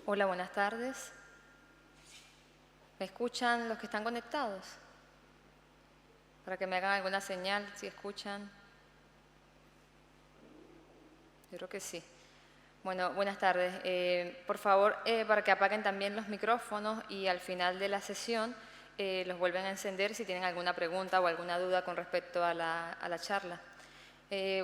Hola, buenas tardes. ¿Me escuchan los que están conectados? Para que me hagan alguna señal, si escuchan. Yo creo que sí. Bueno, buenas tardes. Por favor, para que apaguen también los micrófonos y al final de la sesión los vuelven a encender si tienen alguna pregunta o alguna duda con respecto a la charla.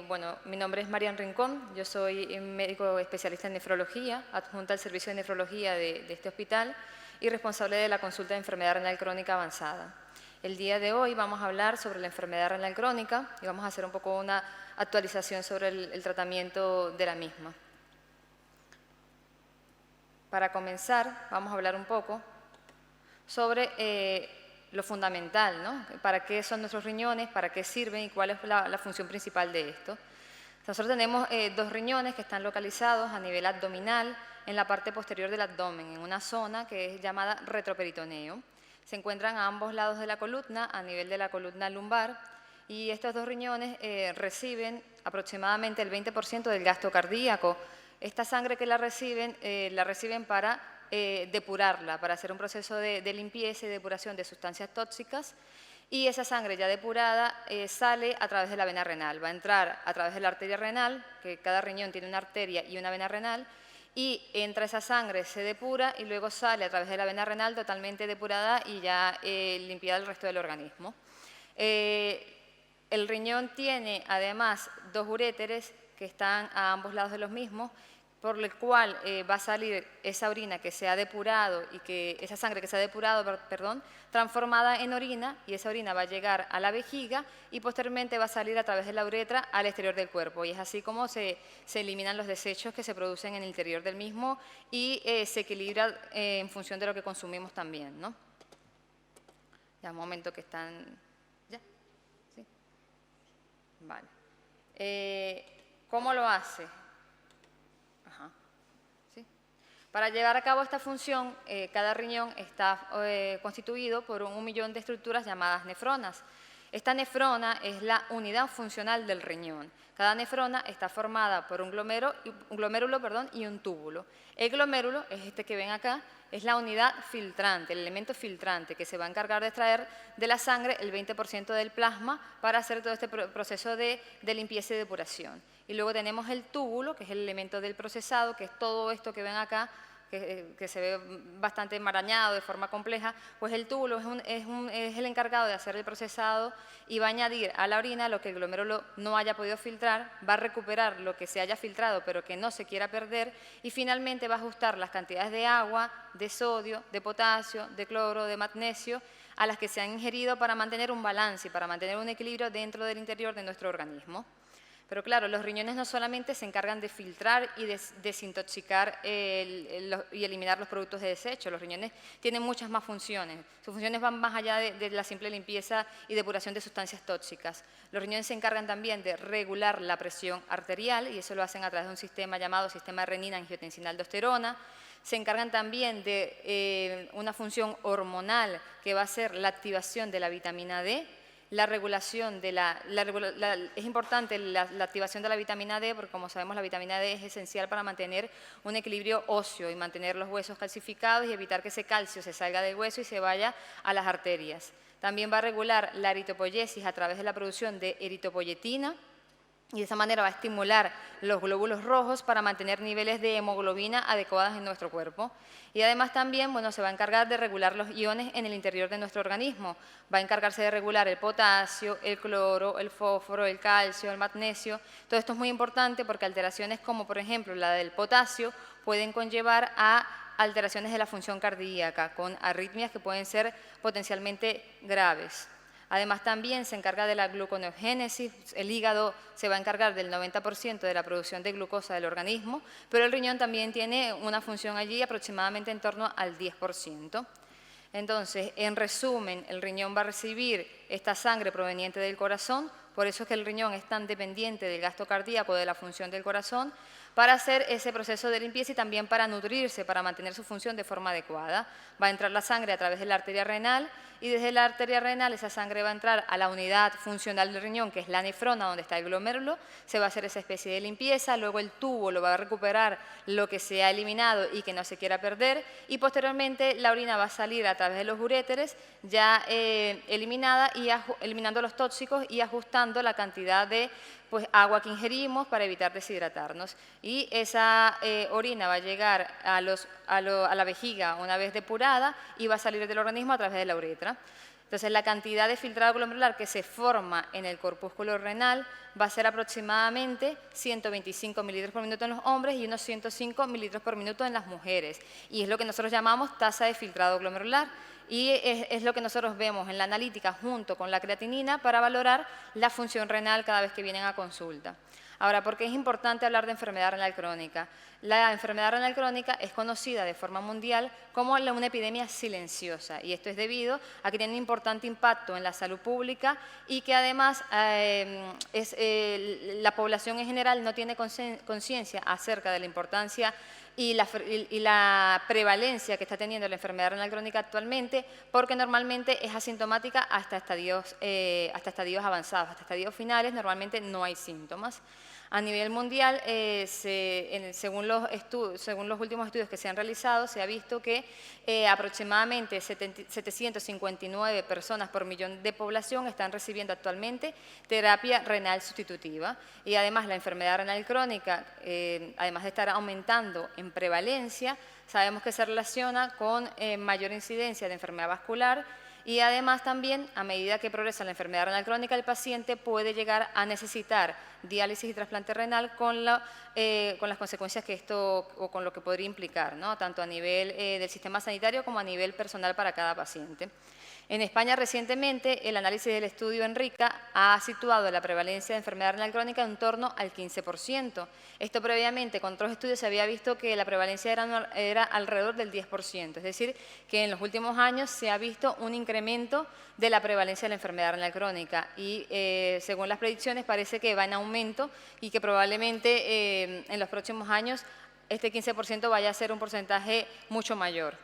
Bueno, mi nombre es Marian Rincón, yo soy médico especialista en nefrología, adjunta al servicio de nefrología de este hospital y responsable de la consulta de enfermedad renal crónica avanzada. El día de hoy vamos a hablar sobre la enfermedad renal crónica y vamos a hacer un poco una actualización sobre el tratamiento de la misma. Para comenzar, vamos a hablar un poco sobre lo fundamental, ¿no? ¿Para qué son nuestros riñones? ¿Para qué sirven? ¿Y cuál es la función principal de esto? Nosotros tenemos dos riñones que están localizados a nivel abdominal en la parte posterior del abdomen, en una zona que es llamada retroperitoneo. Se encuentran a ambos lados de la columna, a nivel de la columna lumbar, y estos dos riñones reciben aproximadamente el 20% del gasto cardíaco. Esta sangre que la reciben para depurarla, para hacer un proceso de limpieza y depuración de sustancias tóxicas, y esa sangre ya depurada sale a través de la vena renal, va a entrar a través de la arteria renal, que cada riñón tiene una arteria y una vena renal, y entra esa sangre, se depura y luego sale a través de la vena renal totalmente depurada y ya limpiada el resto del organismo. El riñón tiene además dos uréteres que están a ambos lados de los mismos, por el cual va a salir esa orina que se ha depurado y que esa sangre que se ha depurado, perdón, transformada en orina, y esa orina va a llegar a la vejiga y posteriormente va a salir a través de la uretra al exterior del cuerpo, y es así como se eliminan los desechos que se producen en el interior del mismo y se equilibra en función de lo que consumimos también, ¿no? Ya un momento que están... ¿Ya? ¿Sí? Vale. ¿Cómo lo hace? ¿Sí? Para llevar a cabo esta función, cada riñón está constituido por 1.000.000 de estructuras llamadas nefronas. Esta nefrona es la unidad funcional del riñón. Cada nefrona está formada por un glomérulo y un túbulo. El glomérulo es este que ven acá, es la unidad filtrante, el elemento filtrante que se va a encargar de extraer de la sangre el 20% del plasma para hacer todo este proceso de limpieza y depuración. Y luego tenemos el túbulo, que es el elemento del procesado, que es todo esto que ven acá, que se ve bastante enmarañado de forma compleja. Pues el túbulo es el encargado de hacer el procesado y va a añadir a la orina lo que el glomérulo no haya podido filtrar, va a recuperar lo que se haya filtrado pero que no se quiera perder, y finalmente va a ajustar las cantidades de agua, de sodio, de potasio, de cloro, de magnesio a las que se han ingerido para mantener un balance y para mantener un equilibrio dentro del interior de nuestro organismo. Pero claro, los riñones no solamente se encargan de filtrar y desintoxicar y eliminar los productos de desecho. Los riñones tienen muchas más funciones. Sus funciones van más allá de la simple limpieza y depuración de sustancias tóxicas. Los riñones se encargan también de regular la presión arterial, y eso lo hacen a través de un sistema llamado sistema renina-angiotensina-aldosterona. Se encargan también de una función hormonal que va a ser la activación de la vitamina D. La regulación es importante la activación de la vitamina D, porque como sabemos la vitamina D es esencial para mantener un equilibrio óseo y mantener los huesos calcificados y evitar que ese calcio se salga del hueso y se vaya a las arterias. También va a regular la eritropoyesis a través de la producción de eritropoyetina, y de esa manera va a estimular los glóbulos rojos para mantener niveles de hemoglobina adecuados en nuestro cuerpo. Y además también, bueno, se va a encargar de regular los iones en el interior de nuestro organismo. Va a encargarse de regular el potasio, el cloro, el fósforo, el calcio, el magnesio. Todo esto es muy importante porque alteraciones como, por ejemplo, la del potasio pueden conllevar a alteraciones de la función cardíaca, con arritmias que pueden ser potencialmente graves. Además también se encarga de la gluconeogénesis, el hígado se va a encargar del 90% de la producción de glucosa del organismo, pero el riñón también tiene una función allí aproximadamente en torno al 10%. Entonces, en resumen, el riñón va a recibir esta sangre proveniente del corazón, por eso es que el riñón es tan dependiente del gasto cardíaco, de la función del corazón, para hacer ese proceso de limpieza y también para nutrirse, para mantener su función de forma adecuada. Va a entrar la sangre a través de la arteria renal y desde la arteria renal esa sangre va a entrar a la unidad funcional del riñón, que es la nefrona, donde está el glomérulo, se va a hacer esa especie de limpieza, luego el tubo lo va a recuperar lo que se ha eliminado y que no se quiera perder, y posteriormente la orina va a salir a través de los uréteres ya eliminada y eliminando los tóxicos y ajustando la cantidad de agua que ingerimos para evitar deshidratarnos. Y esa orina va a llegar a la vejiga una vez depurada y va a salir del organismo a través de la uretra. Entonces, la cantidad de filtrado glomerular que se forma en el corpúsculo renal va a ser aproximadamente 125 mililitros por minuto en los hombres y unos 105 mililitros por minuto en las mujeres. Y es lo que nosotros llamamos tasa de filtrado glomerular. Y es lo que nosotros vemos en la analítica junto con la creatinina para valorar la función renal cada vez que vienen a consulta. Ahora, ¿por qué es importante hablar de enfermedad renal crónica? La enfermedad renal crónica es conocida de forma mundial como una epidemia silenciosa, y esto es debido a que tiene un importante impacto en la salud pública y que además la población en general no tiene conciencia acerca de la importancia y la prevalencia que está teniendo la enfermedad renal crónica actualmente, porque normalmente es asintomática hasta estadios avanzados, hasta estadios finales normalmente no hay síntomas. A nivel mundial, según los últimos estudios que se han realizado, se ha visto que aproximadamente 759 personas por millón de población están recibiendo actualmente terapia renal sustitutiva. Y además la enfermedad renal crónica, además de estar aumentando en prevalencia, sabemos que se relaciona con mayor incidencia de enfermedad vascular. Y además también, a medida que progresa la enfermedad renal crónica, el paciente puede llegar a necesitar diálisis y trasplante renal con las consecuencias que esto o con lo que podría implicar, ¿no? Tanto a nivel del sistema sanitario como a nivel personal para cada paciente. En España recientemente el análisis del estudio ENRICA ha situado la prevalencia de enfermedad renal crónica en torno al 15%. Esto previamente con otros estudios se había visto que la prevalencia era alrededor del 10%, es decir, que en los últimos años se ha visto un incremento de la prevalencia de la enfermedad renal crónica y según las predicciones parece que va en aumento y que probablemente en los próximos años este 15% vaya a ser un porcentaje mucho mayor.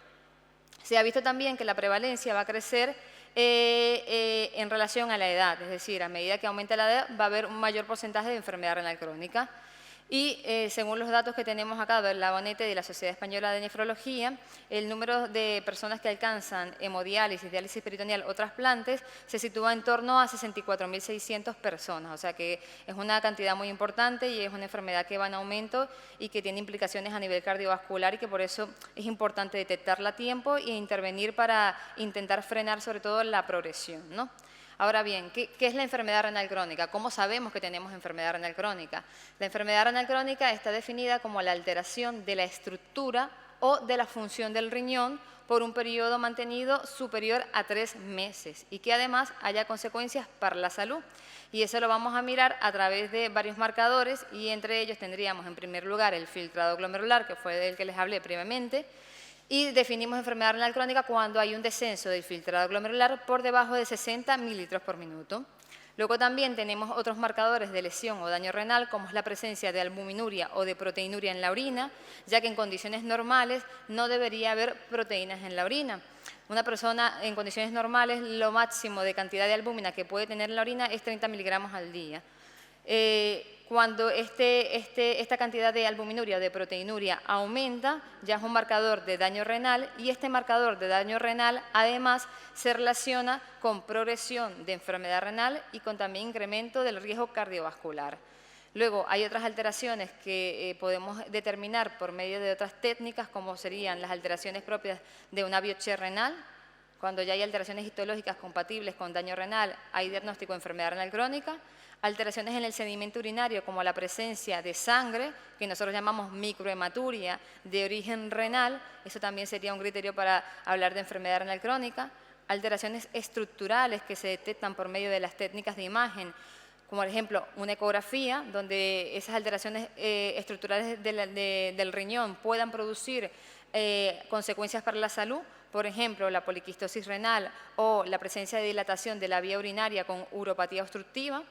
Se ha visto también que la prevalencia va a crecer en relación a la edad, es decir, a medida que aumenta la edad va a haber un mayor porcentaje de enfermedad renal crónica. Y según los datos que tenemos acá del Labonete de la Sociedad Española de Nefrología, el número de personas que alcanzan hemodiálisis, diálisis peritoneal o trasplantes se sitúa en torno a 64.600 personas, o sea que es una cantidad muy importante y es una enfermedad que va en aumento y que tiene implicaciones a nivel cardiovascular y que por eso es importante detectarla a tiempo e intervenir para intentar frenar sobre todo la progresión, ¿no? Ahora bien, ¿qué es la enfermedad renal crónica? ¿Cómo sabemos que tenemos enfermedad renal crónica? La enfermedad renal crónica está definida como la alteración de la estructura o de la función del riñón por un periodo mantenido superior a 3 meses y que además haya consecuencias para la salud. Y eso lo vamos a mirar a través de varios marcadores y entre ellos tendríamos en primer lugar el filtrado glomerular, que fue del que les hablé previamente, y definimos enfermedad renal crónica cuando hay un descenso del filtrado glomerular por debajo de 60 mililitros por minuto. Luego también tenemos otros marcadores de lesión o daño renal, como es la presencia de albuminuria o de proteinuria en la orina, ya que en condiciones normales no debería haber proteínas en la orina. Una persona en condiciones normales, lo máximo de cantidad de albúmina que puede tener en la orina es 30 miligramos al día. Cuando esta cantidad de albuminuria o de proteinuria aumenta, ya es un marcador de daño renal y este marcador de daño renal además se relaciona con progresión de enfermedad renal y con también incremento del riesgo cardiovascular. Luego hay otras alteraciones que podemos determinar por medio de otras técnicas como serían las alteraciones propias de una biopsia renal. Cuando ya hay alteraciones histológicas compatibles con daño renal, hay diagnóstico de enfermedad renal crónica. Alteraciones en el sedimento urinario como la presencia de sangre, que nosotros llamamos microhematuria de origen renal, eso también sería un criterio para hablar de enfermedad renal crónica. Alteraciones estructurales que se detectan por medio de las técnicas de imagen, como por ejemplo una ecografía, donde esas alteraciones estructurales del riñón puedan producir consecuencias para la salud, por ejemplo la poliquistosis renal o la presencia de dilatación de la vía urinaria con uropatía obstructiva,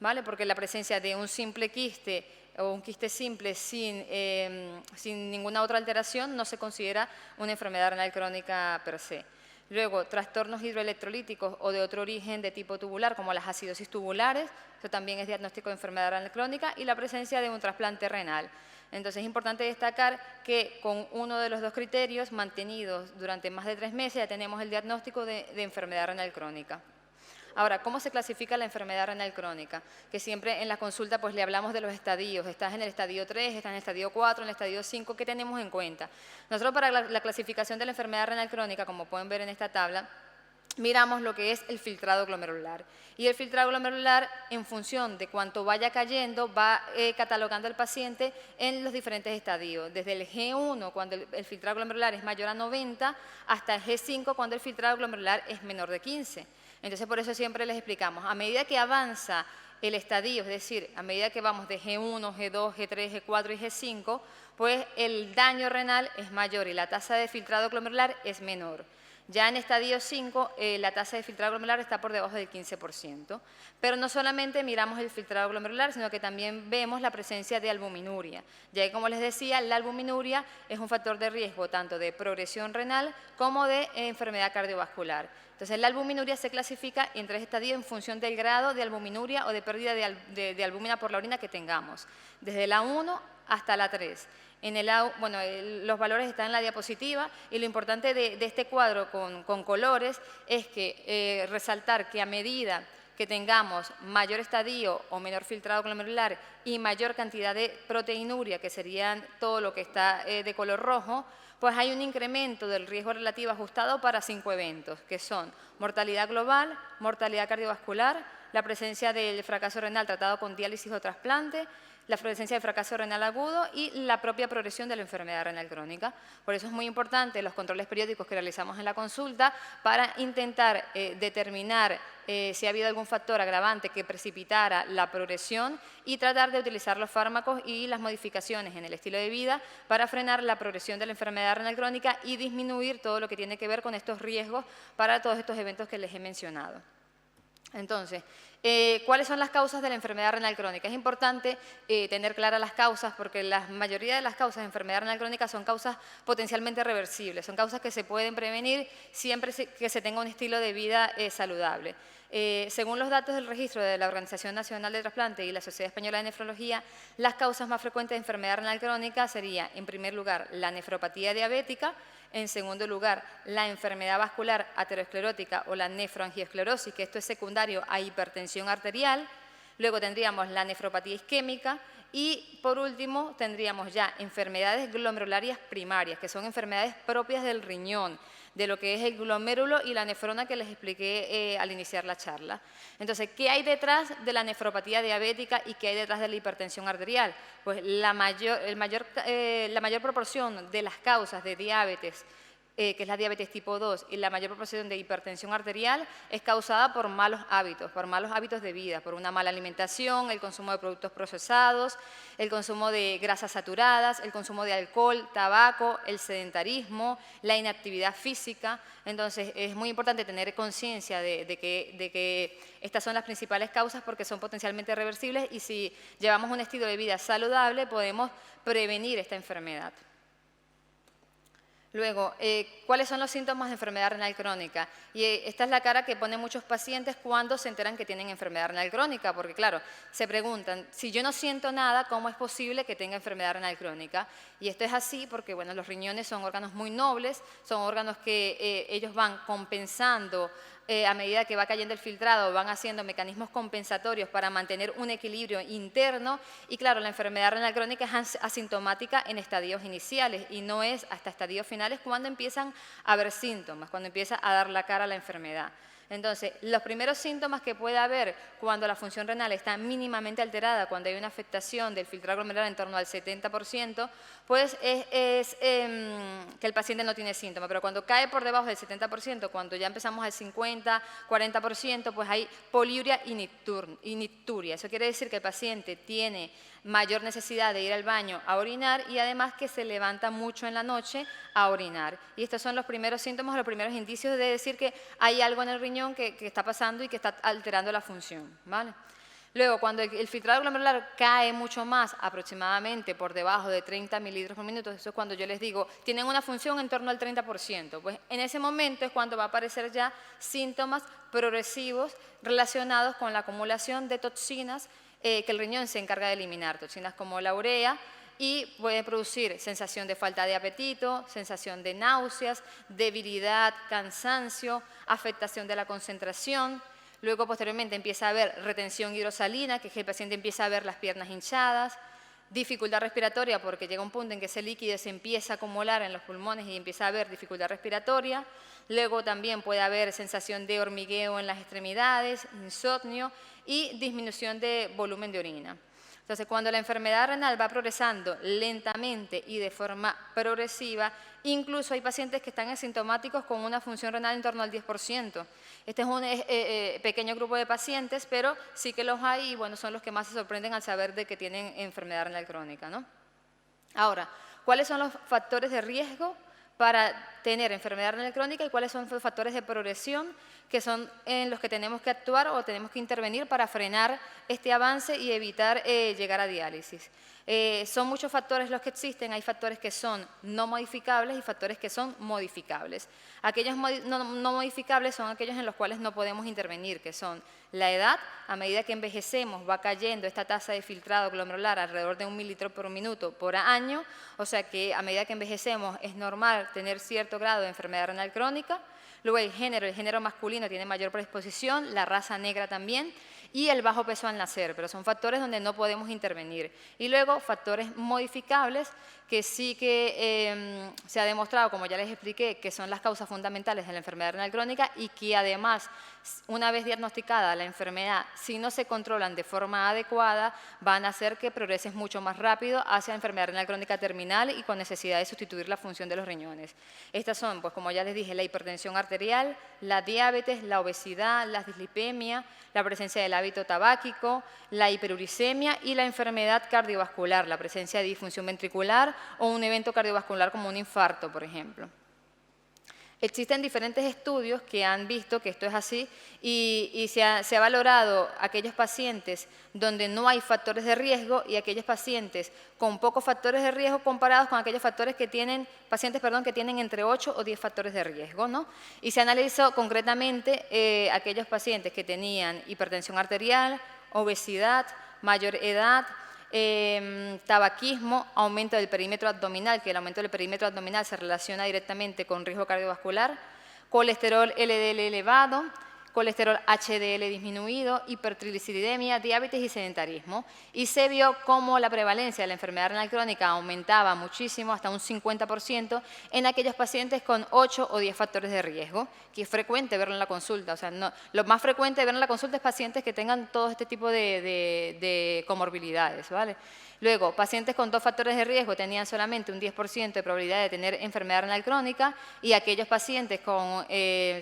¿vale? Porque la presencia de un simple quiste o un quiste simple sin ninguna otra alteración, no se considera una enfermedad renal crónica per se. Luego, trastornos hidroelectrolíticos o de otro origen de tipo tubular, como las acidosis tubulares, eso también es diagnóstico de enfermedad renal crónica, y la presencia de un trasplante renal. Entonces, es importante destacar que con uno de los dos criterios mantenidos durante más de 3 meses ya tenemos el diagnóstico de enfermedad renal crónica. Ahora, ¿cómo se clasifica la enfermedad renal crónica? Que siempre en la consulta pues le hablamos de los estadios. Estás en el estadio 3, estás en el estadio 4, en el estadio 5. ¿Qué tenemos en cuenta? Nosotros para la clasificación de la enfermedad renal crónica, como pueden ver en esta tabla, miramos lo que es el filtrado glomerular. Y el filtrado glomerular, en función de cuánto vaya cayendo, va catalogando al paciente en los diferentes estadios. Desde el G1, cuando el filtrado glomerular es mayor a 90, hasta el G5, cuando el filtrado glomerular es menor de 15. Entonces, por eso siempre les explicamos, a medida que avanza el estadio, es decir, a medida que vamos de G1, G2, G3, G4 y G5, pues el daño renal es mayor y la tasa de filtrado glomerular es menor. Ya en estadio 5, la tasa de filtrado glomerular está por debajo del 15%. Pero no solamente miramos el filtrado glomerular, sino que también vemos la presencia de albuminuria. Ya que, como les decía, la albuminuria es un factor de riesgo tanto de progresión renal como de enfermedad cardiovascular. Entonces, la albuminuria se clasifica en 3 estadios en función del grado de albuminuria o de pérdida de albúmina por la orina que tengamos, desde la 1 hasta la 3. Los valores están en la diapositiva y lo importante de este cuadro con colores es que resaltar que a medida que tengamos mayor estadio o menor filtrado glomerular y mayor cantidad de proteinuria, que serían todo lo que está de color rojo, pues hay un incremento del riesgo relativo ajustado para 5 eventos, que son mortalidad global, mortalidad cardiovascular, la presencia del fracaso renal tratado con diálisis o trasplante, la presencia de fracaso renal agudo y la propia progresión de la enfermedad renal crónica. Por eso es muy importante los controles periódicos que realizamos en la consulta para intentar determinar si ha habido algún factor agravante que precipitara la progresión y tratar de utilizar los fármacos y las modificaciones en el estilo de vida para frenar la progresión de la enfermedad renal crónica y disminuir todo lo que tiene que ver con estos riesgos para todos estos eventos que les he mencionado. Entonces, ¿cuáles son las causas de la enfermedad renal crónica? Es importante tener claras las causas porque la mayoría de las causas de enfermedad renal crónica son causas potencialmente reversibles, son causas que se pueden prevenir siempre que se tenga un estilo de vida saludable. Según los datos del registro de la Organización Nacional de Trasplante y la Sociedad Española de Nefrología, las causas más frecuentes de enfermedad renal crónica serían, en primer lugar, la nefropatía diabética, en segundo lugar, la enfermedad vascular aterosclerótica o la nefroangiosclerosis, que esto es secundario a hipertensión arterial. Luego tendríamos la nefropatía isquémica y, por último, tendríamos ya enfermedades glomerularias primarias, que son enfermedades propias del riñón, de lo que es el glomérulo y la nefrona que les expliqué al iniciar la charla. Entonces, ¿qué hay detrás de la nefropatía diabética y qué hay detrás de la hipertensión arterial? Pues la mayor proporción de las causas de diabetes, que es la diabetes tipo 2, y la mayor proporción de hipertensión arterial es causada por malos hábitos de vida, por una mala alimentación, el consumo de productos procesados, el consumo de grasas saturadas, el consumo de alcohol, tabaco, el sedentarismo, la inactividad física. Entonces, es muy importante tener conciencia de que estas son las principales causas porque son potencialmente reversibles y si llevamos un estilo de vida saludable podemos prevenir esta enfermedad. Luego, ¿cuáles son los síntomas de enfermedad renal crónica? Y esta es la cara que ponen muchos pacientes cuando se enteran que tienen enfermedad renal crónica, porque claro, se preguntan, si yo no siento nada, ¿cómo es posible que tenga enfermedad renal crónica? Y esto es así porque, bueno, los riñones son órganos muy nobles, son órganos que ellos van compensando a medida que va cayendo el filtrado, van haciendo mecanismos compensatorios para mantener un equilibrio interno y claro, la enfermedad renal crónica es asintomática en estadios iniciales y no es hasta estadios finales cuando empiezan a haber síntomas, cuando empieza a dar la cara a la enfermedad. Entonces, los primeros síntomas que puede haber cuando la función renal está mínimamente alterada, cuando hay una afectación del filtrado glomerular en torno al 70%, pues es que el paciente no tiene síntomas, pero cuando cae por debajo del 70%, cuando ya empezamos al 50, 40%, pues hay poliuria y nicturia. Eso quiere decir que el paciente tiene mayor necesidad de ir al baño a orinar y además que se levanta mucho en la noche a orinar. Y estos son los primeros síntomas, los primeros indicios de decir que hay algo en el riñón que está pasando y que está alterando la función, ¿vale? Luego, cuando el filtrado glomerular cae mucho más, aproximadamente por debajo de 30 mililitros por minuto, eso es cuando yo les digo, tienen una función en torno al 30%, pues en ese momento es cuando va a aparecer ya síntomas progresivos relacionados con la acumulación de toxinas que el riñón se encarga de eliminar, toxinas como la urea, y puede producir sensación de falta de apetito, sensación de náuseas, debilidad, cansancio, afectación de la concentración. Luego, posteriormente, empieza a haber retención hidrosalina, que es que el paciente empieza a ver las piernas hinchadas, dificultad respiratoria, porque llega un punto en que ese líquido se empieza a acumular en los pulmones y empieza a haber dificultad respiratoria. Luego también puede haber sensación de hormigueo en las extremidades, insomnio y disminución de volumen de orina. Entonces, cuando la enfermedad renal va progresando lentamente y de forma progresiva, incluso hay pacientes que están asintomáticos con una función renal en torno al 10%. Este es un pequeño grupo de pacientes, pero sí que los hay y bueno, son los que más se sorprenden al saber de que tienen enfermedad renal crónica, ¿no? Ahora, ¿cuáles son los factores de riesgo para tener enfermedad renal crónica y cuáles son los factores de progresión que son en los que tenemos que actuar o tenemos que intervenir para frenar este avance y evitar llegar a diálisis? Son muchos factores los que existen, hay factores que son no modificables y factores que son modificables. Aquellos no modificables son aquellos en los cuales no podemos intervenir, que son la edad. A medida que envejecemos va cayendo esta tasa de filtrado glomerular alrededor de 1 mililitro por minuto por año, o sea que a medida que envejecemos es normal tener cierto grado de enfermedad renal crónica. Luego el género masculino tiene mayor predisposición, la raza negra también, y el bajo peso al nacer, pero son factores donde no podemos intervenir. Y luego factores modificables que sí que se ha demostrado, como ya les expliqué, que son las causas fundamentales de la enfermedad renal crónica y que además, una vez diagnosticada la enfermedad, si no se controlan de forma adecuada, van a hacer que progreses mucho más rápido hacia la enfermedad renal crónica terminal y con necesidad de sustituir la función de los riñones. Estas son, pues como ya les dije, la hipertensión arterial, la diabetes, la obesidad, la dislipemia, la presencia del hábito tabáquico, la hiperuricemia y la enfermedad cardiovascular, la presencia de disfunción ventricular o un evento cardiovascular como un infarto, por ejemplo. Existen diferentes estudios que han visto que esto es así y se ha valorado aquellos pacientes donde no hay factores de riesgo y aquellos pacientes con pocos factores de riesgo comparados con aquellos pacientes que tienen entre 8 o 10 factores de riesgo, ¿no? Y se analizó concretamente aquellos pacientes que tenían hipertensión arterial, obesidad, mayor edad, tabaquismo, aumento del perímetro abdominal, que el aumento del perímetro abdominal se relaciona directamente con riesgo cardiovascular, colesterol LDL elevado, colesterol HDL disminuido, hipertrigliceridemia, diabetes y sedentarismo. Y se vio cómo la prevalencia de la enfermedad renal crónica aumentaba muchísimo, hasta un 50%, en aquellos pacientes con 8 o 10 factores de riesgo, que es frecuente verlo en la consulta. O sea, lo más frecuente de ver en la consulta es pacientes que tengan todo este tipo de comorbilidades, ¿vale? Luego, pacientes con 2 factores de riesgo tenían solamente un 10% de probabilidad de tener enfermedad renal crónica y aquellos pacientes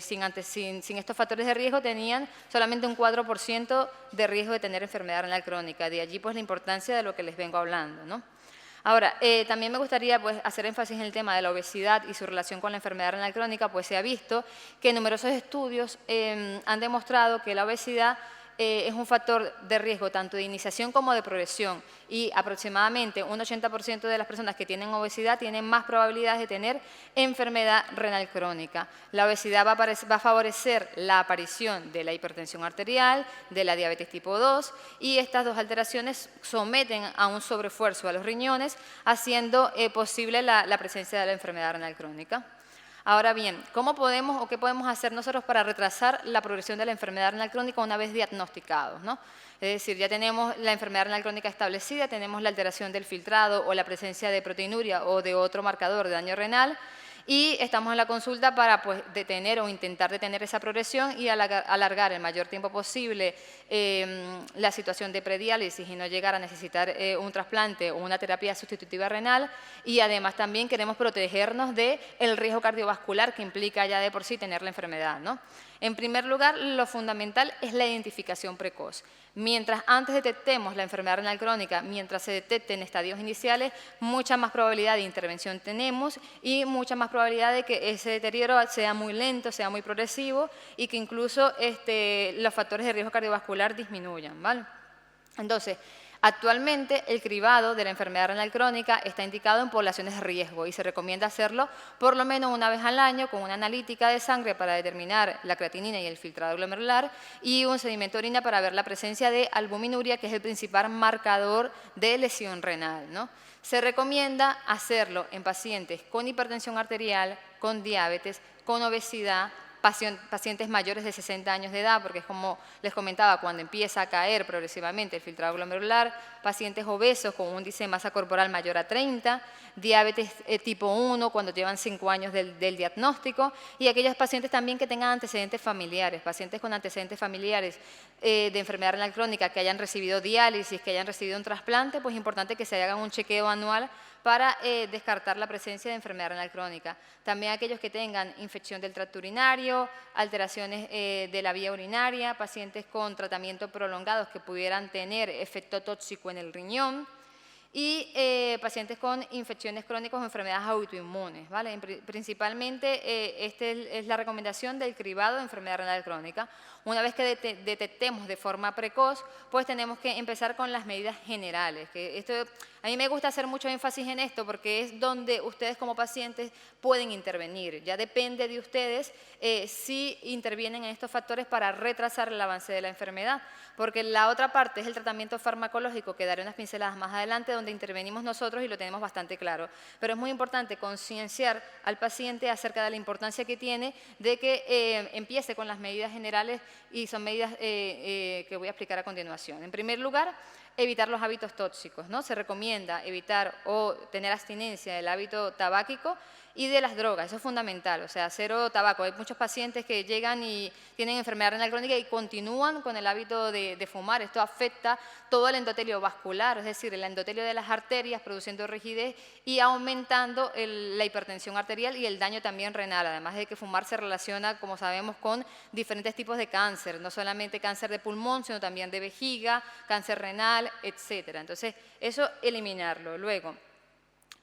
sin estos factores de riesgo tenían solamente un 4% de riesgo de tener enfermedad renal crónica. De allí pues la importancia de lo que les vengo hablando, ¿no? Ahora, también me gustaría pues, hacer énfasis en el tema de la obesidad y su relación con la enfermedad renal crónica, pues se ha visto que numerosos estudios han demostrado que la obesidad es un factor de riesgo tanto de iniciación como de progresión y aproximadamente un 80% de las personas que tienen obesidad tienen más probabilidades de tener enfermedad renal crónica. La obesidad va a favorecer la aparición de la hipertensión arterial, de la diabetes tipo 2 y estas dos alteraciones someten a un sobreesfuerzo a los riñones, haciendo posible la presencia de la enfermedad renal crónica. Ahora bien, ¿cómo podemos o qué podemos hacer nosotros para retrasar la progresión de la enfermedad renal crónica una vez diagnosticados, ¿no? Es decir, ya tenemos la enfermedad renal crónica establecida, tenemos la alteración del filtrado o la presencia de proteinuria o de otro marcador de daño renal y estamos en la consulta para pues, detener o intentar detener esa progresión y alargar el mayor tiempo posible la situación de prediálisis y no llegar a necesitar un trasplante o una terapia sustitutiva renal y además también queremos protegernos del riesgo cardiovascular que implica ya de por sí tener la enfermedad, ¿no? En primer lugar, lo fundamental es la identificación precoz. Mientras antes detectemos la enfermedad renal crónica, mientras se detecte en estadios iniciales, mucha más probabilidad de intervención tenemos y mucha más probabilidad de que ese deterioro sea muy lento, sea muy progresivo y que incluso los factores de riesgo cardiovascular disminuyan, ¿vale? Entonces, actualmente el cribado de la enfermedad renal crónica está indicado en poblaciones de riesgo y se recomienda hacerlo por lo menos una vez al año con una analítica de sangre para determinar la creatinina y el filtrado glomerular y un sedimento de orina para ver la presencia de albuminuria, que es el principal marcador de lesión renal, ¿no? Se recomienda hacerlo en pacientes con hipertensión arterial, con diabetes, con obesidad, pacientes mayores de 60 años de edad, porque es como les comentaba, cuando empieza a caer progresivamente el filtrado glomerular, pacientes obesos con un índice de masa corporal mayor a 30, diabetes tipo 1 cuando llevan 5 años del diagnóstico, y aquellos pacientes también que tengan antecedentes familiares, pacientes con antecedentes familiares de enfermedad renal crónica que hayan recibido diálisis, que hayan recibido un trasplante, pues es importante que se hagan un chequeo anual para descartar la presencia de enfermedad renal crónica. También aquellos que tengan infección del tracto urinario, alteraciones de la vía urinaria, pacientes con tratamiento prolongados que pudieran tener efecto tóxico en el riñón y pacientes con infecciones crónicas o enfermedades autoinmunes, ¿vale? Principalmente esta es la recomendación del cribado de enfermedad renal crónica. Una vez que detectemos de forma precoz, pues tenemos que empezar con las medidas generales. A mí me gusta hacer mucho énfasis en esto porque es donde ustedes como pacientes pueden intervenir. Ya depende de ustedes si intervienen en estos factores para retrasar el avance de la enfermedad. Porque la otra parte es el tratamiento farmacológico, que daré unas pinceladas más adelante, donde intervenimos nosotros y lo tenemos bastante claro. Pero es muy importante concienciar al paciente acerca de la importancia que tiene de que empiece con las medidas generales y son medidas que voy a explicar a continuación. En primer lugar, evitar los hábitos tóxicos, ¿no? Se recomienda evitar o tener abstinencia del hábito tabáquico y de las drogas, eso es fundamental, o sea, cero tabaco. Hay muchos pacientes que llegan y tienen enfermedad renal crónica y continúan con el hábito de fumar. Esto afecta todo el endotelio vascular, es decir, el endotelio de las arterias, produciendo rigidez y aumentando la hipertensión arterial y el daño también renal, además de que fumar se relaciona, como sabemos, con diferentes tipos de cáncer, no solamente cáncer de pulmón, sino también de vejiga, cáncer renal, etcétera. Entonces, eso eliminarlo. Luego,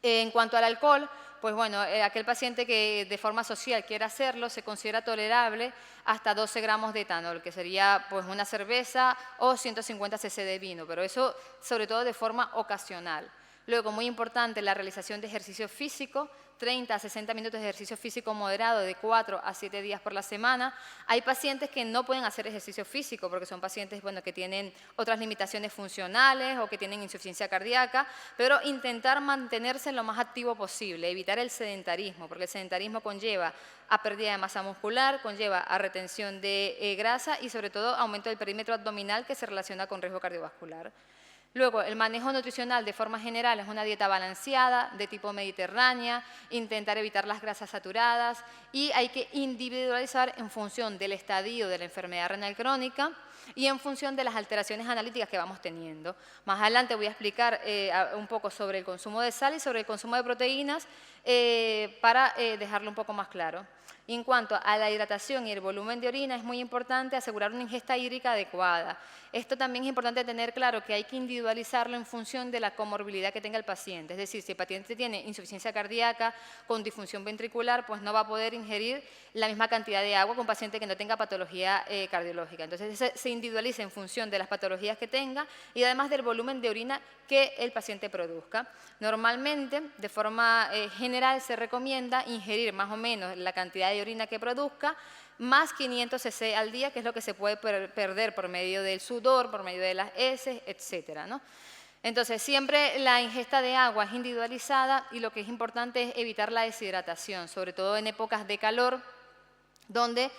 en cuanto al alcohol, pues bueno, aquel paciente que de forma social quiera hacerlo, se considera tolerable hasta 12 gramos de etanol, que sería pues una cerveza o 150 cc de vino, pero eso sobre todo de forma ocasional. Luego, muy importante, la realización de ejercicio físico, 30 a 60 minutos de ejercicio físico moderado de 4 a 7 días por la semana. Hay pacientes que no pueden hacer ejercicio físico porque son pacientes que tienen otras limitaciones funcionales o que tienen insuficiencia cardíaca, pero intentar mantenerse lo más activo posible, evitar el sedentarismo, porque el sedentarismo conlleva a pérdida de masa muscular, conlleva a retención de grasa y sobre todo aumento del perímetro abdominal que se relaciona con riesgo cardiovascular. Luego, el manejo nutricional de forma general es una dieta balanceada, de tipo mediterránea, intentar evitar las grasas saturadas y hay que individualizar en función del estadio de la enfermedad renal crónica y en función de las alteraciones analíticas que vamos teniendo. Más adelante voy a explicar un poco sobre el consumo de sal y sobre el consumo de proteínas para dejarlo un poco más claro. Y en cuanto a la hidratación y el volumen de orina, es muy importante asegurar una ingesta hídrica adecuada. Esto también es importante tener claro que hay que individualizarlo en función de la comorbilidad que tenga el paciente. Es decir, si el paciente tiene insuficiencia cardíaca con disfunción ventricular, pues no va a poder ingerir la misma cantidad de agua que un paciente que no tenga patología cardiológica. Entonces, se individualiza en función de las patologías que tenga y además del volumen de orina que el paciente produzca. Normalmente, de forma general, se recomienda ingerir más o menos la cantidad de orina que produzca, más 500 cc al día, que es lo que se puede perder por medio del sudor, por medio de las heces, etcétera, ¿no? Entonces, siempre la ingesta de agua es individualizada y lo que es importante es evitar la deshidratación, sobre todo en épocas de calor, donde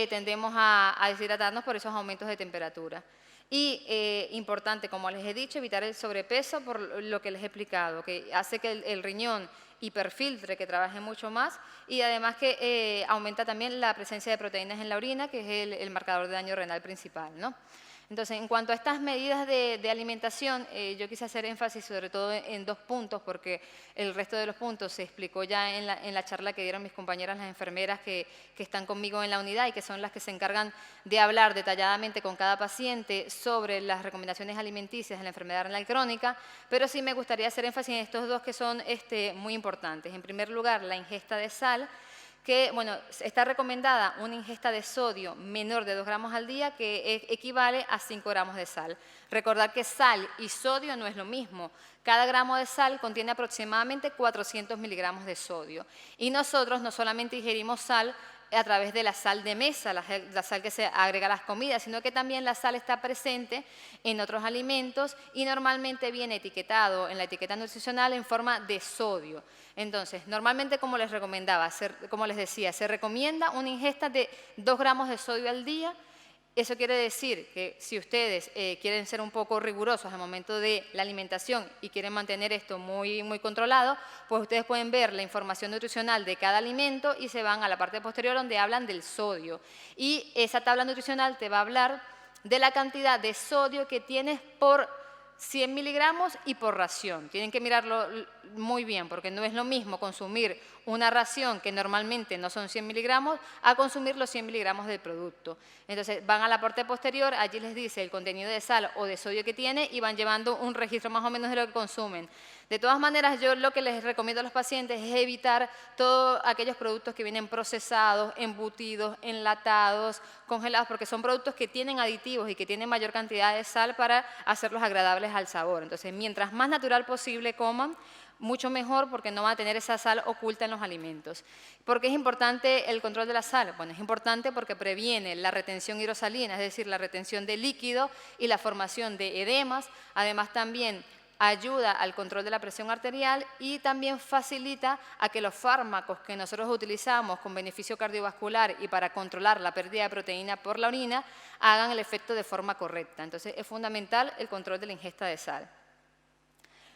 tendemos a deshidratarnos por esos aumentos de temperatura. Y importante, como les he dicho, evitar el sobrepeso por lo que les he explicado, que hace que el riñón hiperfiltre, que trabaje mucho más y además que aumenta también la presencia de proteínas en la orina, que es el marcador de daño renal principal, ¿no? Entonces, en cuanto a estas medidas de alimentación, yo quise hacer énfasis sobre todo en 2 puntos, porque el resto de los puntos se explicó ya en la charla que dieron mis compañeras, las enfermeras que están conmigo en la unidad y que son las que se encargan de hablar detalladamente con cada paciente sobre las recomendaciones alimenticias de la enfermedad renal crónica, pero sí me gustaría hacer énfasis en estos 2 que son muy importantes. En primer lugar, la ingesta de sal, que, bueno, está recomendada una ingesta de sodio menor de 2 gramos al día, que equivale a 5 gramos de sal. Recordar que sal y sodio no es lo mismo. Cada gramo de sal contiene aproximadamente 400 miligramos de sodio. Y nosotros no solamente ingerimos sal a través de la sal de mesa, la sal que se agrega a las comidas, sino que también la sal está presente en otros alimentos y normalmente viene etiquetado en la etiqueta nutricional en forma de sodio. Entonces, normalmente, como les recomendaba, como les decía, se recomienda una ingesta de 2 gramos de sodio al día. Eso quiere decir que si ustedes quieren ser un poco rigurosos al momento de la alimentación y quieren mantener esto muy controlado, pues ustedes pueden ver la información nutricional de cada alimento y se van a la parte posterior donde hablan del sodio. Y esa tabla nutricional te va a hablar de la cantidad de sodio que tienes por 100 miligramos y por ración. Tienen que mirarlo muy bien porque no es lo mismo consumir una ración que normalmente no son 100 miligramos a consumir los 100 miligramos del producto. Entonces van a la parte posterior, allí les dice el contenido de sal o de sodio que tiene y van llevando un registro más o menos de lo que consumen. De todas maneras, yo lo que les recomiendo a los pacientes es evitar todos aquellos productos que vienen procesados, embutidos, enlatados, congelados, porque son productos que tienen aditivos y que tienen mayor cantidad de sal para hacerlos agradables al sabor. Entonces, mientras más natural posible coman, mucho mejor porque no van a tener esa sal oculta en los alimentos. ¿Por qué es importante el control de la sal? Bueno, es importante porque previene la retención hidrosalina, es decir, la retención de líquido y la formación de edemas. Además, también ayuda al control de la presión arterial y también facilita a que los fármacos que nosotros utilizamos con beneficio cardiovascular y para controlar la pérdida de proteína por la orina hagan el efecto de forma correcta. Entonces, es fundamental el control de la ingesta de sal.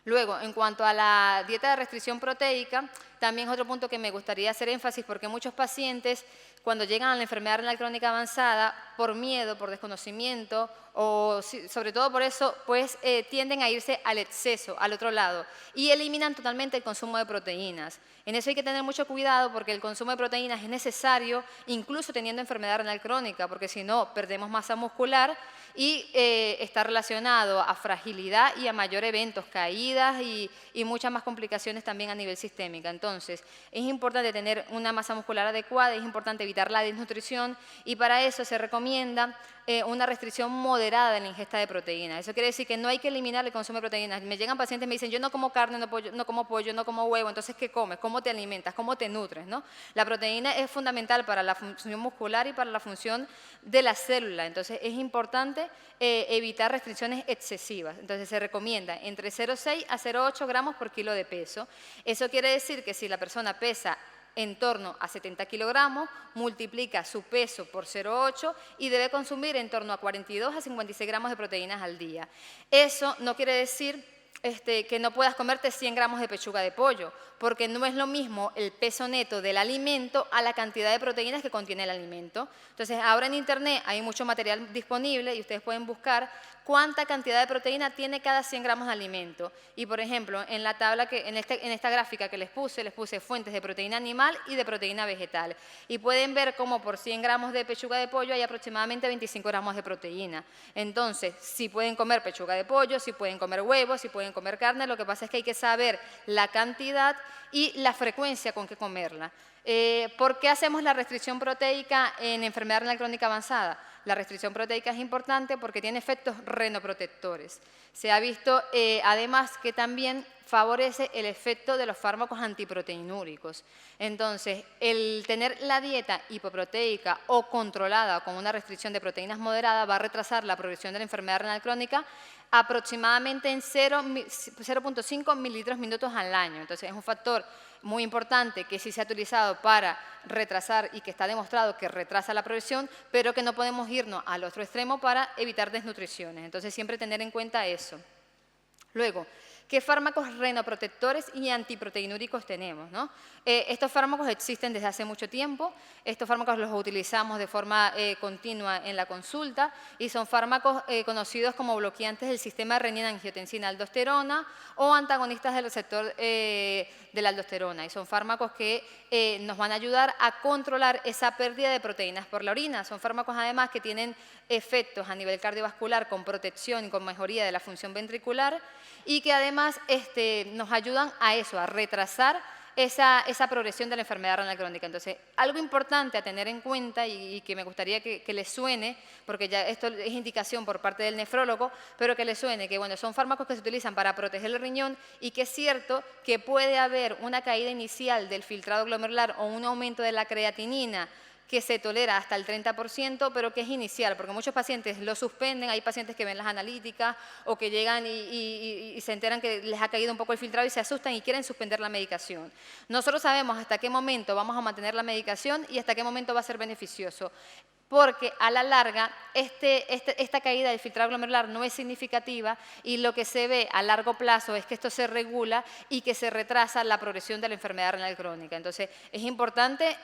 Luego, en cuanto a la dieta de restricción proteica, también es otro punto que me gustaría hacer énfasis porque muchos pacientes, cuando llegan a la enfermedad renal crónica avanzada, por miedo, por desconocimiento o sobre todo por eso, pues tienden a irse al exceso, al otro lado, y eliminan totalmente el consumo de proteínas. En eso hay que tener mucho cuidado porque el consumo de proteínas es necesario, incluso teniendo enfermedad renal crónica, porque si no, perdemos masa muscular y está relacionado a fragilidad y a mayor eventos, caídas y muchas más complicaciones también a nivel sistémico. Entonces, es importante tener una masa muscular adecuada, es importante evitar la desnutrición y para eso se recomienda una restricción moderada en la ingesta de proteínas. Eso quiere decir que no hay que eliminar el consumo de proteínas. Me llegan pacientes y me dicen, yo no como carne, no como pollo, no como huevo, entonces ¿qué comes? ¿Cómo te alimentas? ¿Cómo te nutres? ¿No? La proteína es fundamental para la función muscular y para la función de la célula. Entonces es importante evitar restricciones excesivas. Entonces se recomienda entre 0,6 a 0,8 gramos por kilo de peso. Eso quiere decir que si la persona pesa en torno a 70 kilogramos, multiplica su peso por 0,8 y debe consumir en torno a 42 a 56 gramos de proteínas al día. Eso no quiere decir que no puedas comerte 100 gramos de pechuga de pollo, porque no es lo mismo el peso neto del alimento a la cantidad de proteínas que contiene el alimento. Entonces, ahora en internet hay mucho material disponible y ustedes pueden buscar cuánta cantidad de proteína tiene cada 100 gramos de alimento. Y, por ejemplo, en la tabla, en esta gráfica que les puse fuentes de proteína animal y de proteína vegetal. Y pueden ver cómo por 100 gramos de pechuga de pollo hay aproximadamente 25 gramos de proteína. Entonces, si pueden comer pechuga de pollo, si pueden comer huevos, si pueden comer carne, lo que pasa es que hay que saber la cantidad y la frecuencia con que comerla. ¿Por qué hacemos la restricción proteica en enfermedad renal crónica avanzada? La restricción proteica es importante porque tiene efectos renoprotectores. Se ha visto además que también favorece el efecto de los fármacos antiproteinúricos. Entonces, el tener la dieta hipoproteica o controlada con una restricción de proteínas moderada va a retrasar la progresión de la enfermedad renal crónica aproximadamente en 0,5 mililitros minutos al año. Entonces, es un factor muy importante que sí se ha utilizado para retrasar y que está demostrado que retrasa la progresión, pero que no podemos irnos al otro extremo para evitar desnutriciones. Entonces, siempre tener en cuenta eso. Luego, ¿qué fármacos renoprotectores y antiproteinúricos tenemos, ¿no? Estos fármacos existen desde hace mucho tiempo, estos fármacos los utilizamos de forma continua en la consulta y son fármacos conocidos como bloqueantes del sistema de renina-angiotensina-aldosterona o antagonistas del receptor de la aldosterona. Y son fármacos que nos van a ayudar a controlar esa pérdida de proteínas por la orina. Son fármacos además que tienen efectos a nivel cardiovascular con protección y con mejoría de la función ventricular y que además nos ayudan a eso, a retrasar esa progresión de la enfermedad renal crónica. Entonces, algo importante a tener en cuenta y que me gustaría que les suene, porque ya esto es indicación por parte del nefrólogo, pero que les suene que bueno, son fármacos que se utilizan para proteger el riñón y que es cierto que puede haber una caída inicial del filtrado glomerular o un aumento de la creatinina que se tolera hasta el 30%, pero que es inicial, porque muchos pacientes lo suspenden, hay pacientes que ven las analíticas o que llegan y se enteran que les ha caído un poco el filtrado y se asustan y quieren suspender la medicación. Nosotros sabemos hasta qué momento vamos a mantener la medicación y hasta qué momento va a ser beneficioso, porque a la larga esta caída del filtrado glomerular no es significativa y lo que se ve a largo plazo es que esto se regula y que se retrasa la progresión de la enfermedad renal crónica. Entonces, es importante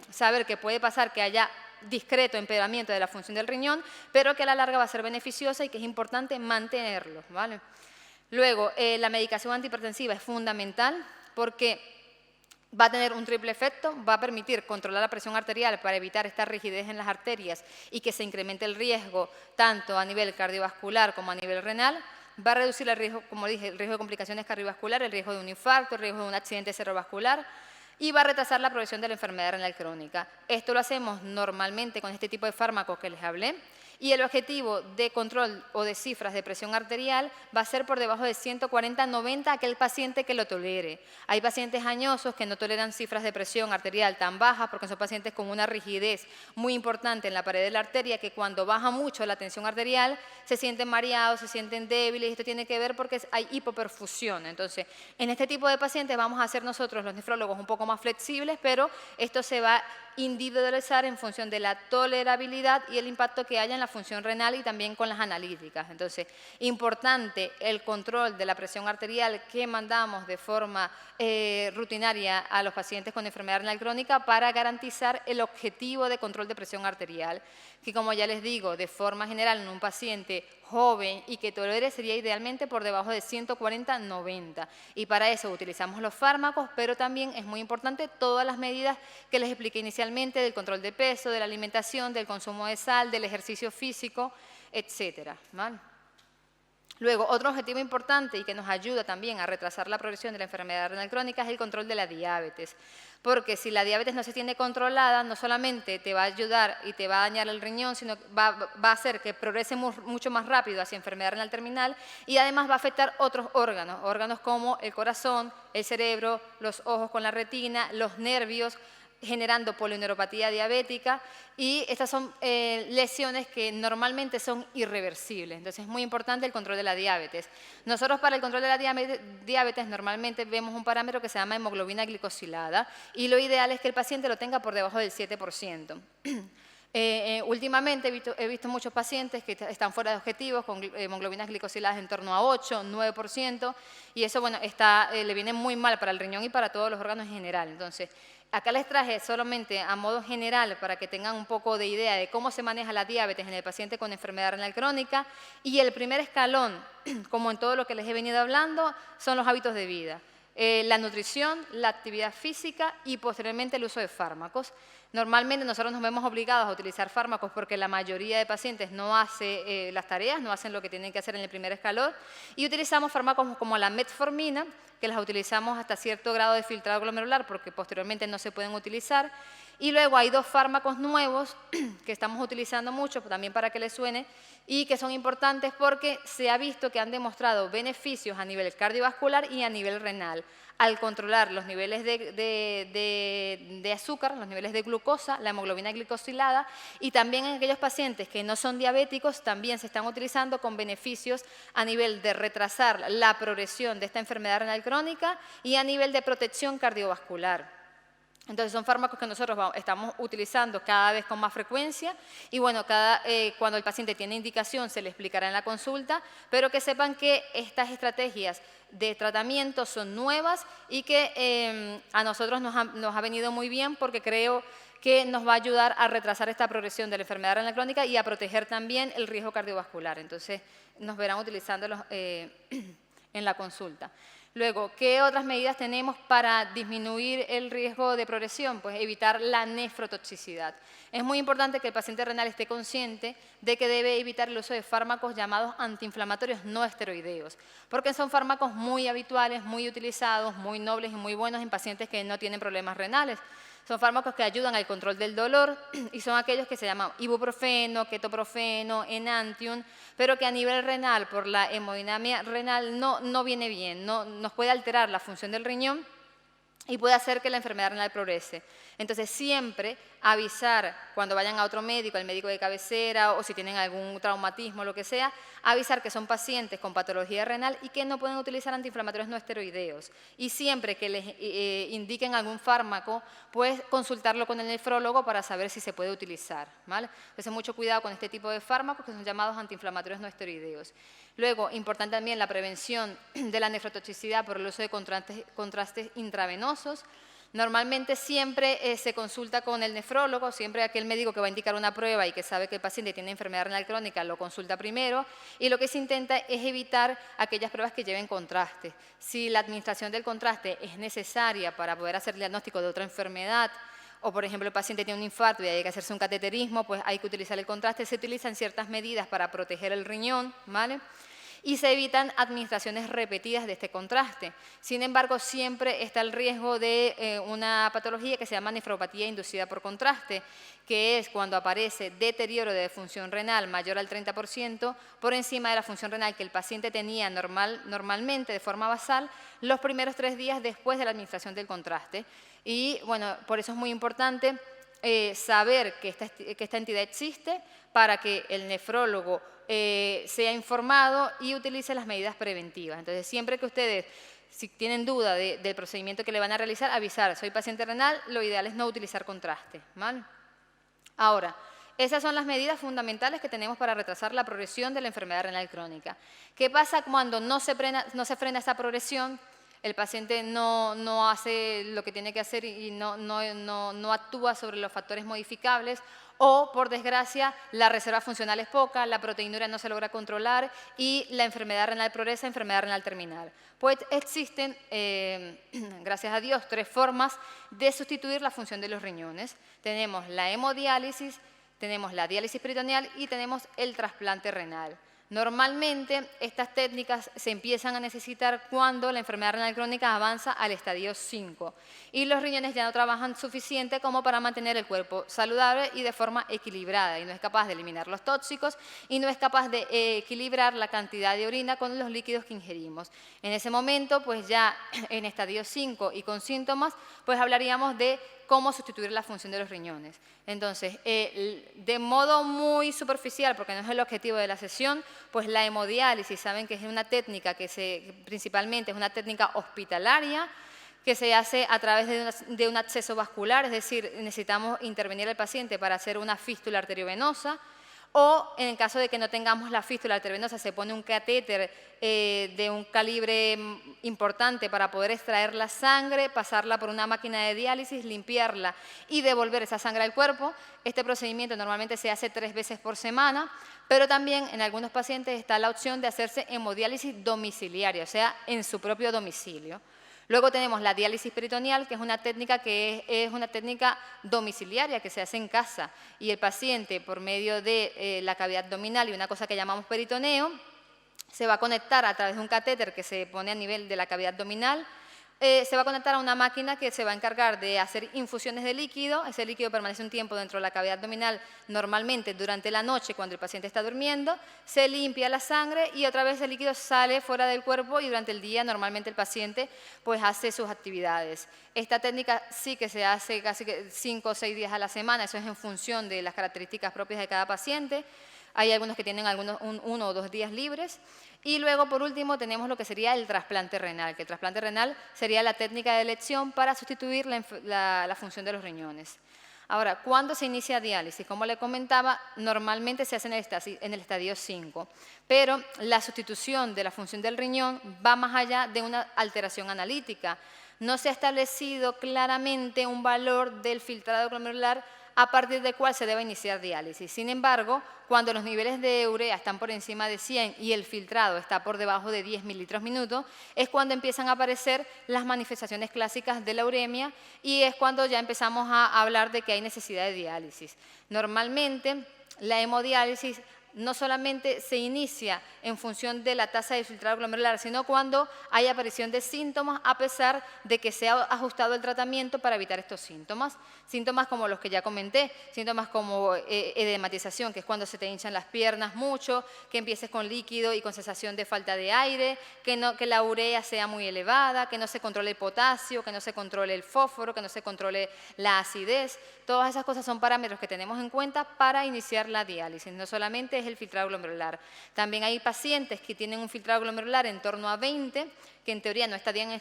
saber que puede pasar que haya discreto empeoramiento de la función del riñón, pero que a la larga va a ser beneficiosa y que es importante mantenerlo, ¿vale? Luego, la medicación antihipertensiva es fundamental porque va a tener un triple efecto, va a permitir controlar la presión arterial para evitar esta rigidez en las arterias y que se incremente el riesgo tanto a nivel cardiovascular como a nivel renal, va a reducir el riesgo, como dije, el riesgo de complicaciones cardiovasculares, el riesgo de un infarto, el riesgo de un accidente cerebrovascular y va a retrasar la progresión de la enfermedad renal crónica. Esto lo hacemos normalmente con este tipo de fármacos que les hablé. Y el objetivo de control o de cifras de presión arterial va a ser por debajo de 140-90 aquel paciente que lo tolere. Hay pacientes añosos que no toleran cifras de presión arterial tan bajas porque son pacientes con una rigidez muy importante en la pared de la arteria que cuando baja mucho la tensión arterial se sienten mareados, se sienten débiles y esto tiene que ver porque hay hipoperfusión. Entonces, en este tipo de pacientes vamos a ser nosotros los nefrólogos un poco más flexibles, pero esto se va a individualizar en función de la tolerabilidad y el impacto que haya en la función renal y también con las analíticas. Entonces, importante el control de la presión arterial que mandamos de forma rutinaria a los pacientes con enfermedad renal crónica para garantizar el objetivo de control de presión arterial, que como ya les digo, de forma general en un paciente joven y que tolere sería idealmente por debajo de 140-90. Y para eso utilizamos los fármacos, pero también es muy importante todas las medidas que les expliqué inicialmente del control de peso, de la alimentación, del consumo de sal, del ejercicio físico, etcétera, ¿vale? Luego, otro objetivo importante y que nos ayuda también a retrasar la progresión de la enfermedad renal crónica es el control de la diabetes. Porque si la diabetes no se tiene controlada, no solamente te va a ayudar y te va a dañar el riñón, sino que va a hacer que progrese mucho más rápido hacia enfermedad renal terminal y además va a afectar otros órganos como el corazón, el cerebro, los ojos con la retina, los nervios, generando polineuropatía diabética y estas son lesiones que normalmente son irreversibles. Entonces es muy importante el control de la diabetes. Nosotros para el control de la diabetes normalmente vemos un parámetro que se llama hemoglobina glicosilada y lo ideal es que el paciente lo tenga por debajo del 7%. Últimamente he visto muchos pacientes que están fuera de objetivos con hemoglobinas glicosiladas en torno a 8, 9% y eso bueno, le viene muy mal para el riñón y para todos los órganos en general. Entonces, acá les traje solamente a modo general para que tengan un poco de idea de cómo se maneja la diabetes en el paciente con enfermedad renal crónica y el primer escalón, como en todo lo que les he venido hablando, son los hábitos de vida. La nutrición, la actividad física y posteriormente el uso de fármacos. Normalmente nosotros nos vemos obligados a utilizar fármacos porque la mayoría de pacientes no hace las tareas, no hacen lo que tienen que hacer en el primer escalón y utilizamos fármacos como la metformina, que las utilizamos hasta cierto grado de filtrado glomerular porque posteriormente no se pueden utilizar. Y luego hay dos fármacos nuevos que estamos utilizando mucho, también para que les suene, y que son importantes porque se ha visto que han demostrado beneficios a nivel cardiovascular y a nivel renal al controlar los niveles de azúcar, los niveles de glucosa, la hemoglobina glicosilada y también en aquellos pacientes que no son diabéticos también se están utilizando con beneficios a nivel de retrasar la progresión de esta enfermedad renal crónica y a nivel de protección cardiovascular. Entonces son fármacos que nosotros estamos utilizando cada vez con más frecuencia y bueno, cuando el paciente tiene indicación se le explicará en la consulta, pero que sepan que estas estrategias de tratamiento son nuevas y que a nosotros nos ha venido muy bien porque creo que nos va a ayudar a retrasar esta progresión de la enfermedad renal crónica y a proteger también el riesgo cardiovascular. Entonces nos verán utilizándolos en la consulta. Luego, ¿qué otras medidas tenemos para disminuir el riesgo de progresión? Pues evitar la nefrotoxicidad. Es muy importante que el paciente renal esté consciente de que debe evitar el uso de fármacos llamados antiinflamatorios no esteroideos, porque son fármacos muy habituales, muy utilizados, muy nobles y muy buenos en pacientes que no tienen problemas renales. Son fármacos que ayudan al control del dolor y son aquellos que se llaman ibuprofeno, ketoprofeno, enantium, pero que a nivel renal, por la hemodinamia renal, no viene bien, nos puede alterar la función del riñón y puede hacer que la enfermedad renal progrese. Entonces, siempre avisar cuando vayan a otro médico, al médico de cabecera, o si tienen algún traumatismo, lo que sea, avisar que son pacientes con patología renal y que no pueden utilizar antiinflamatorios no esteroideos. Y siempre que les indiquen algún fármaco, pues consultarlo con el nefrólogo para saber si se puede utilizar, ¿vale? Entonces, mucho cuidado con este tipo de fármacos que son llamados antiinflamatorios no esteroideos. Luego, importante también la prevención de la nefrotoxicidad por el uso de contrastes intravenosos. Normalmente siempre se consulta con el nefrólogo, siempre aquel médico que va a indicar una prueba y que sabe que el paciente tiene enfermedad renal crónica lo consulta primero, y lo que se intenta es evitar aquellas pruebas que lleven contraste. Si la administración del contraste es necesaria para poder hacer el diagnóstico de otra enfermedad, o por ejemplo el paciente tiene un infarto y hay que hacerse un cateterismo, pues hay que utilizar el contraste. Se utilizan ciertas medidas para proteger el riñón, ¿vale? Y se evitan administraciones repetidas de este contraste. Sin embargo, siempre está el riesgo de una patología que se llama nefropatía inducida por contraste, que es cuando aparece deterioro de función renal mayor al 30% por encima de la función renal que el paciente tenía normalmente de forma basal los primeros 3 días después de la administración del contraste. Y bueno, por eso es muy importante saber que esta entidad existe para que el nefrólogo sea informado y utilice las medidas preventivas. Entonces, siempre que ustedes, si tienen duda del procedimiento que le van a realizar, avisar, soy paciente renal, lo ideal es no utilizar contraste, ¿vale? Ahora, esas son las medidas fundamentales que tenemos para retrasar la progresión de la enfermedad renal crónica. ¿Qué pasa cuando no se frena esa progresión? El paciente no hace lo que tiene que hacer y no actúa sobre los factores modificables, o, por desgracia, la reserva funcional es poca, la proteinuria no se logra controlar y la enfermedad renal progresa, enfermedad renal terminal. Pues existen, gracias a Dios, 3 formas de sustituir la función de los riñones. Tenemos la hemodiálisis, tenemos la diálisis peritoneal y tenemos el trasplante renal. Normalmente, estas técnicas se empiezan a necesitar cuando la enfermedad renal crónica avanza al estadio 5 y los riñones ya no trabajan suficiente como para mantener el cuerpo saludable y de forma equilibrada, y no es capaz de eliminar los tóxicos y no es capaz de equilibrar la cantidad de orina con los líquidos que ingerimos. En ese momento, pues ya en estadio 5 y con síntomas, pues hablaríamos de cómo sustituir la función de los riñones. Entonces, de modo muy superficial, porque no es el objetivo de la sesión, pues la hemodiálisis, saben que es una técnica que principalmente es una técnica hospitalaria, que se hace a través de un acceso vascular, es decir, necesitamos intervenir al paciente para hacer una fístula arteriovenosa, o en el caso de que no tengamos la fístula arteriovenosa, se pone un catéter de un calibre importante para poder extraer la sangre, pasarla por una máquina de diálisis, limpiarla y devolver esa sangre al cuerpo. Este procedimiento normalmente se hace 3 veces por semana, pero también en algunos pacientes está la opción de hacerse hemodiálisis domiciliaria, o sea, en su propio domicilio. Luego tenemos la diálisis peritoneal, que es una técnica domiciliaria que se hace en casa, y el paciente, por medio de la cavidad abdominal y una cosa que llamamos peritoneo, se va a conectar a través de un catéter que se pone a nivel de la cavidad abdominal, se va a conectar a una máquina que se va a encargar de hacer infusiones de líquido. Ese líquido permanece un tiempo dentro de la cavidad abdominal, normalmente durante la noche cuando el paciente está durmiendo, se limpia la sangre y otra vez el líquido sale fuera del cuerpo, y durante el día normalmente el paciente pues hace sus actividades. Esta técnica sí que se hace casi 5 o 6 días a la semana, eso es en función de las características propias de cada paciente. Hay algunos que tienen 1 o 2 días libres. Y luego, por último, tenemos lo que sería el trasplante renal, que el trasplante renal sería la técnica de elección para sustituir la función de los riñones. Ahora, ¿cuándo se inicia diálisis? Como le comentaba, normalmente se hace en el estadio 5, pero la sustitución de la función del riñón va más allá de una alteración analítica. No se ha establecido claramente un valor del filtrado glomerular a partir del cual se debe iniciar diálisis. Sin embargo, cuando los niveles de urea están por encima de 100 y el filtrado está por debajo de 10 mililitros minuto, es cuando empiezan a aparecer las manifestaciones clásicas de la uremia y es cuando ya empezamos a hablar de que hay necesidad de diálisis. Normalmente, la hemodiálisis no solamente se inicia en función de la tasa de filtrado glomerular, sino cuando hay aparición de síntomas a pesar de que se ha ajustado el tratamiento para evitar estos síntomas. Síntomas como los que ya comenté, síntomas como edematización, que es cuando se te hinchan las piernas mucho, que empieces con líquido y con sensación de falta de aire, que la urea sea muy elevada, que no se controle el potasio, que no se controle el fósforo, que no se controle la acidez. Todas esas cosas son parámetros que tenemos en cuenta para iniciar la diálisis. No solamente es el filtrado glomerular. También hay pacientes que tienen un filtrado glomerular en torno a 20, que en teoría no estarían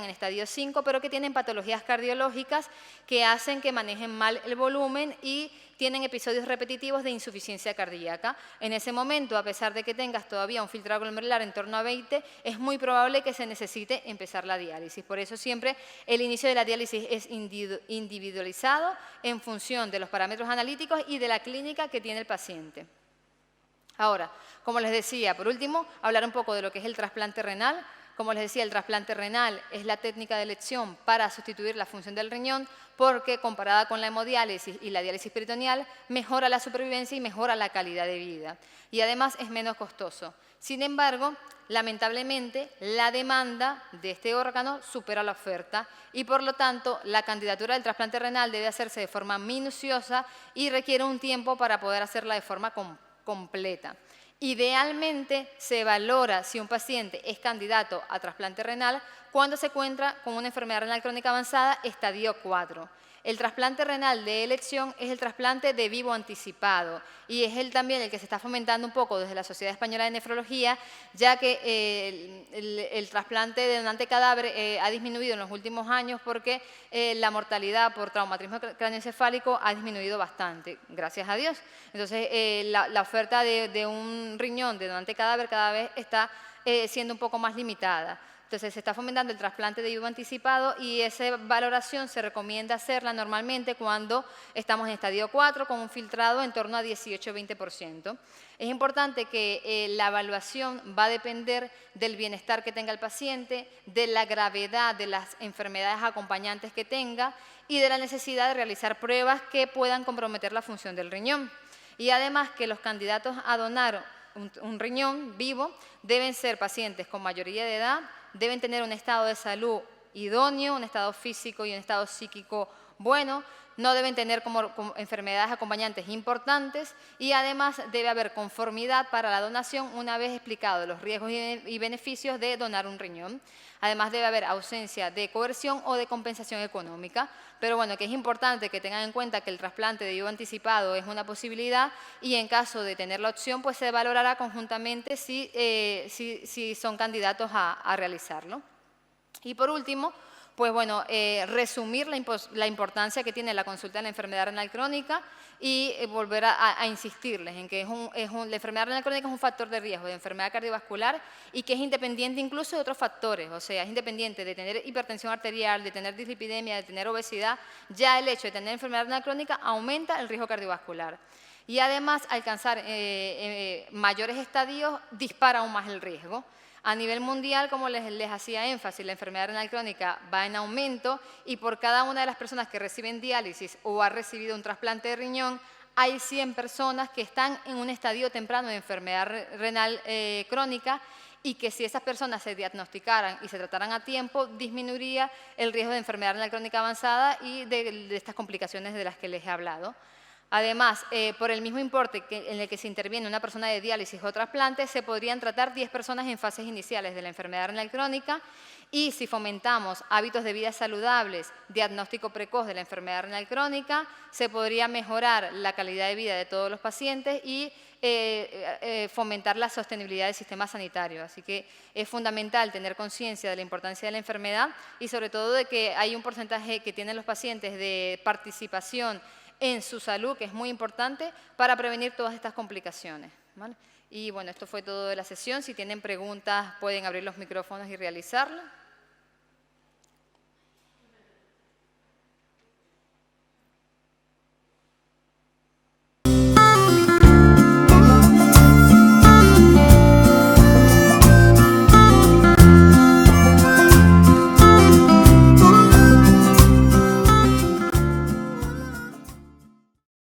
en estadio 5, pero que tienen patologías cardiológicas que hacen que manejen mal el volumen y tienen episodios repetitivos de insuficiencia cardíaca. En ese momento, a pesar de que tengas todavía un filtrado glomerular en torno a 20, es muy probable que se necesite empezar la diálisis. Por eso siempre el inicio de la diálisis es individualizado en función de los parámetros analíticos y de la clínica que tiene el paciente. Ahora, como les decía, por último, hablar un poco de lo que es el trasplante renal. Como les decía, el trasplante renal es la técnica de elección para sustituir la función del riñón porque comparada con la hemodiálisis y la diálisis peritoneal mejora la supervivencia y mejora la calidad de vida. Y además es menos costoso. Sin embargo, lamentablemente, la demanda de este órgano supera la oferta y por lo tanto la candidatura del trasplante renal debe hacerse de forma minuciosa y requiere un tiempo para poder hacerla de forma completa. Idealmente se valora si un paciente es candidato a trasplante renal cuando se encuentra con una enfermedad renal crónica avanzada estadio 4. El trasplante renal de elección es el trasplante de vivo anticipado y es también el que se está fomentando un poco desde la Sociedad Española de Nefrología, ya que el trasplante de donante cadáver ha disminuido en los últimos años porque la mortalidad por traumatismo craneoencefálico ha disminuido bastante, gracias a Dios. Entonces, la oferta de un riñón de donante cadáver cada vez está siendo un poco más limitada. Entonces, se está fomentando el trasplante de vivo anticipado y esa valoración se recomienda hacerla normalmente cuando estamos en estadio 4 con un filtrado en torno a 18-20%. Es importante que la evaluación va a depender del bienestar que tenga el paciente, de la gravedad de las enfermedades acompañantes que tenga y de la necesidad de realizar pruebas que puedan comprometer la función del riñón. Y además que los candidatos a donar un riñón vivo deben ser pacientes con mayoría de edad, deben tener un estado de salud idóneo, un estado físico y un estado psíquico bueno, no deben tener como enfermedades acompañantes importantes y además debe haber conformidad para la donación una vez explicados los riesgos y beneficios de donar un riñón. Además debe haber ausencia de coerción o de compensación económica, pero bueno, que es importante que tengan en cuenta que el trasplante de vivo anticipado es una posibilidad y en caso de tener la opción, pues se valorará conjuntamente si son candidatos a realizarlo. Y por último, pues bueno, resumir la importancia que tiene la consulta de la enfermedad renal crónica y volver a insistirles en que la enfermedad renal crónica es un factor de riesgo de enfermedad cardiovascular y que es independiente incluso de otros factores, o sea, es independiente de tener hipertensión arterial, de tener dislipidemia, de tener obesidad, ya el hecho de tener enfermedad renal crónica aumenta el riesgo cardiovascular. Y además, alcanzar mayores estadios dispara aún más el riesgo. A nivel mundial, como les hacía énfasis, la enfermedad renal crónica va en aumento y por cada una de las personas que reciben diálisis o ha recibido un trasplante de riñón, hay 100 personas que están en un estadio temprano de enfermedad renal crónica y que si esas personas se diagnosticaran y se trataran a tiempo, disminuiría el riesgo de enfermedad renal crónica avanzada y de estas complicaciones de las que les he hablado. Además, por el mismo importe en el que se interviene una persona de diálisis o trasplante, se podrían tratar 10 personas en fases iniciales de la enfermedad renal crónica y si fomentamos hábitos de vida saludables, diagnóstico precoz de la enfermedad renal crónica, se podría mejorar la calidad de vida de todos los pacientes y fomentar la sostenibilidad del sistema sanitario. Así que es fundamental tener conciencia de la importancia de la enfermedad y sobre todo de que hay un porcentaje que tienen los pacientes de participación en su salud, que es muy importante para prevenir todas estas complicaciones, ¿vale? Y bueno, esto fue todo de la sesión. Si tienen preguntas, pueden abrir los micrófonos y realizarlas.